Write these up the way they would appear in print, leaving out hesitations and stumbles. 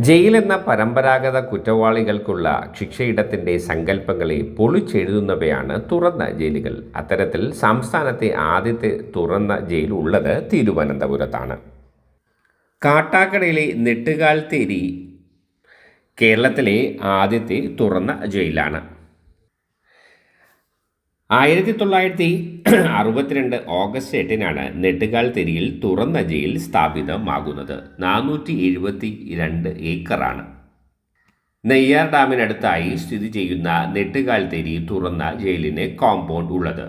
ജയിലെന്ന പരമ്പരാഗത കുറ്റവാളികൾക്കുള്ള ശിക്ഷയിടത്തിൻ്റെ സങ്കല്പങ്ങളെ പൊളിച്ചെഴുതുന്നവയാണ് തുറന്ന ജയിലുകൾ. അത്തരത്തിൽ സംസ്ഥാനത്തെ ആദ്യത്തെ തുറന്ന ജയിൽ ഉള്ളത് തിരുവനന്തപുരത്താണ്. കാട്ടാക്കടയിലെ നെട്ടുകാൽത്തേരി കേരളത്തിലെ ആദ്യത്തെ തുറന്ന ജയിലാണ്. 1962 ഓഗസ്റ്റ് 8-നാണ് നെട്ടുകാൽത്തേരിയിൽ തുറന്ന ജയിൽ സ്ഥാപിതമാകുന്നത്. 472 ഏക്കറാണ്. നെയ്യാർ ഡാമിനടുത്തായി സ്ഥിതി ചെയ്യുന്ന നെട്ടുകാൽത്തേരി തുറന്ന ജയിലിന് കോമ്പൗണ്ട് ഉള്ളത്.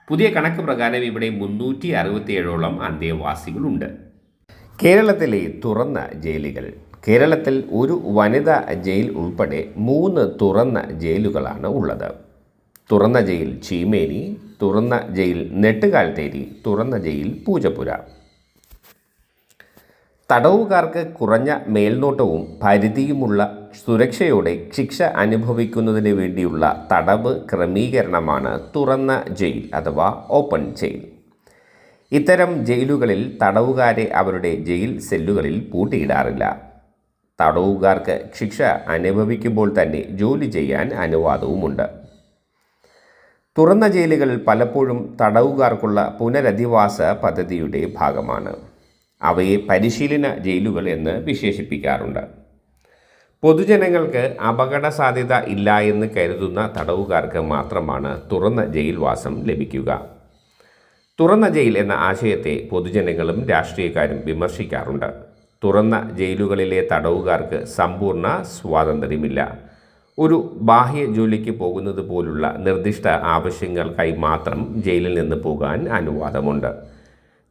പുതിയ കണക്ക് പ്രകാരം ഇവിടെ 367ഓളം അന്തേവാസികളുണ്ട്. കേരളത്തിലെ തുറന്ന ജയിലുകൾ. കേരളത്തിൽ ഒരു വനിതാ ജയിൽ ഉൾപ്പെടെ 3 തുറന്ന ജയിലുകളാണ് ഉള്ളത്. തുറന്ന ജയിൽ ചീമേനി, തുറന്ന ജയിൽ നെട്ടുകാൽത്തേരി, തുറന്ന ജയിൽ പൂജപ്പുര. തടവുകാർക്ക് കുറഞ്ഞ മേൽനോട്ടവും പരിധിയുമുള്ള സുരക്ഷയോടെ ശിക്ഷ അനുഭവിക്കുന്നതിന് വേണ്ടിയുള്ള തടവ് ക്രമീകരണമാണ് തുറന്ന ജയിൽ അഥവാ ഓപ്പൺ ജയിൽ. ഇത്തരം ജയിലുകളിൽ തടവുകാരെ അവരുടെ ജയിൽ സെല്ലുകളിൽ പൂട്ടിയിടാറില്ല. തടവുകാർക്ക് ശിക്ഷ അനുഭവിക്കുമ്പോൾ തന്നെ ജോലി ചെയ്യാൻ അനുവാദവുമുണ്ട്. തുറന്ന ജയിലുകൾ പലപ്പോഴും തടവുകാർക്കുള്ള പുനരധിവാസ പദ്ധതിയുടെ ഭാഗമാണ്. അവയെ പരിശീലന ജയിലുകൾ എന്ന് വിശേഷിപ്പിക്കാറുണ്ട്. പൊതുജനങ്ങൾക്ക് അപകട സാധ്യത ഇല്ല എന്ന് കരുതുന്ന തടവുകാർക്ക് മാത്രമാണ് തുറന്ന ജയിൽവാസം ലഭിക്കുക. തുറന്ന ജയിൽ എന്ന ആശയത്തെ പൊതുജനങ്ങളും രാഷ്ട്രീയക്കാരും വിമർശിക്കാറുണ്ട്. തുറന്ന ജയിലുകളിലെ തടവുകാർക്ക് സമ്പൂർണ്ണ സ്വാതന്ത്ര്യമില്ല. ഒരു ബാഹ്യ ജോലിക്ക് പോകുന്നത് പോലുള്ള നിർദ്ദിഷ്ട ആവശ്യങ്ങൾക്കായി മാത്രം ജയിലിൽ നിന്ന് പോകാൻ അനുവാദമുണ്ട്.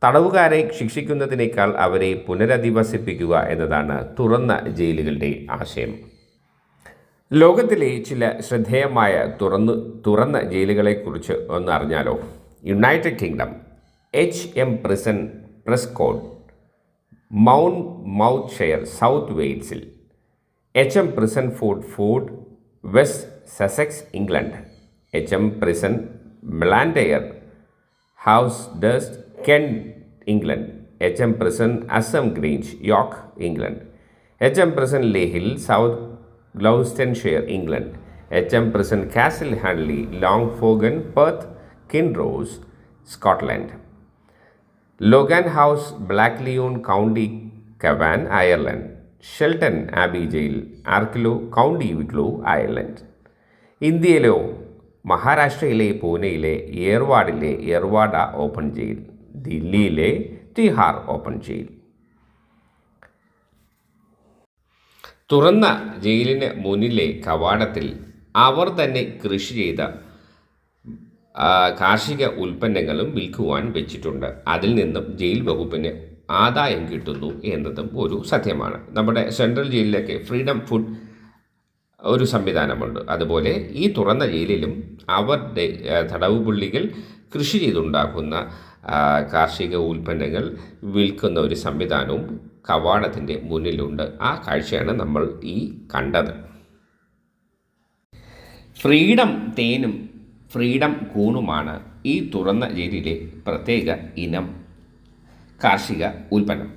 തടവുകാരെ ശിക്ഷിക്കുന്നതിനേക്കാൾ അവരെ പുനരധിവസിപ്പിക്കുക എന്നതാണ് തുറന്ന ജയിലുകളുടെ ആശയം. ലോകത്തിലെ ചില ശ്രദ്ധേയമായ തുറന്ന ജയിലുകളെക്കുറിച്ച് ഒന്ന് അറിഞ്ഞാലോ? United Kingdom HM prison Prescott, Mountshire, South വെയിൽസിൽ. HM prison Ford, West Sussex, England. HM prison Blantyre House ഡസ്റ്റ്, Kent, England. HM prison Askham Grange, York, England. HM prison Leyhill, South Gloucestershire, England. HM prison Castle Huntly, Longforgan, Perth, Kinross, Scotland. Loughan House, Blacklion, County Cavan, Ireland. Shelton Abbey jail, Arklow, County Wicklow, Ireland. ഇന്ത്യയിലോ മഹാരാഷ്ട്രയിലെ പൂനെയിലെ ഏർവാഡിലെ ഏർവാഡ open jail, ദില്ലിയിലെ Tihar open jail. തുറന്ന ജയിലിന് മുന്നിലെ കവാടത്തിൽ അവർ തന്നെ കൃഷി ചെയ്ത കാർഷിക ഉൽപ്പന്നങ്ങളും വിൽക്കുവാൻ വെച്ചിട്ടുണ്ട്. അതിൽ നിന്നും ജയിൽ വകുപ്പിന് ആദായം കിട്ടുന്നു എന്നതും ഒരു സത്യമാണ്. നമ്മുടെ സെൻട്രൽ ജയിലിലൊക്കെ ഫ്രീഡം ഫുഡ് ഒരു സംവിധാനമുണ്ട്. അതുപോലെ ഈ തുറന്ന ജയിലിലും അവരുടെ തടവുപുള്ളികൾ കൃഷി ചെയ്തുണ്ടാക്കുന്ന കാർഷിക ഉൽപ്പന്നങ്ങൾ വിൽക്കുന്ന ഒരു സംവിധാനവും കവാടത്തിൻ്റെ മുന്നിലുണ്ട്. ആ കാഴ്ചയാണ് നമ്മൾ ഈ കണ്ടത്. ഫ്രീഡം തേനും ഫ്രീഡം കൂണുമാണ് ഈ തുറന്ന ജയിലിലെ പ്രത്യേക ഇനം കാർഷിക ഉൽപ്പന്നം.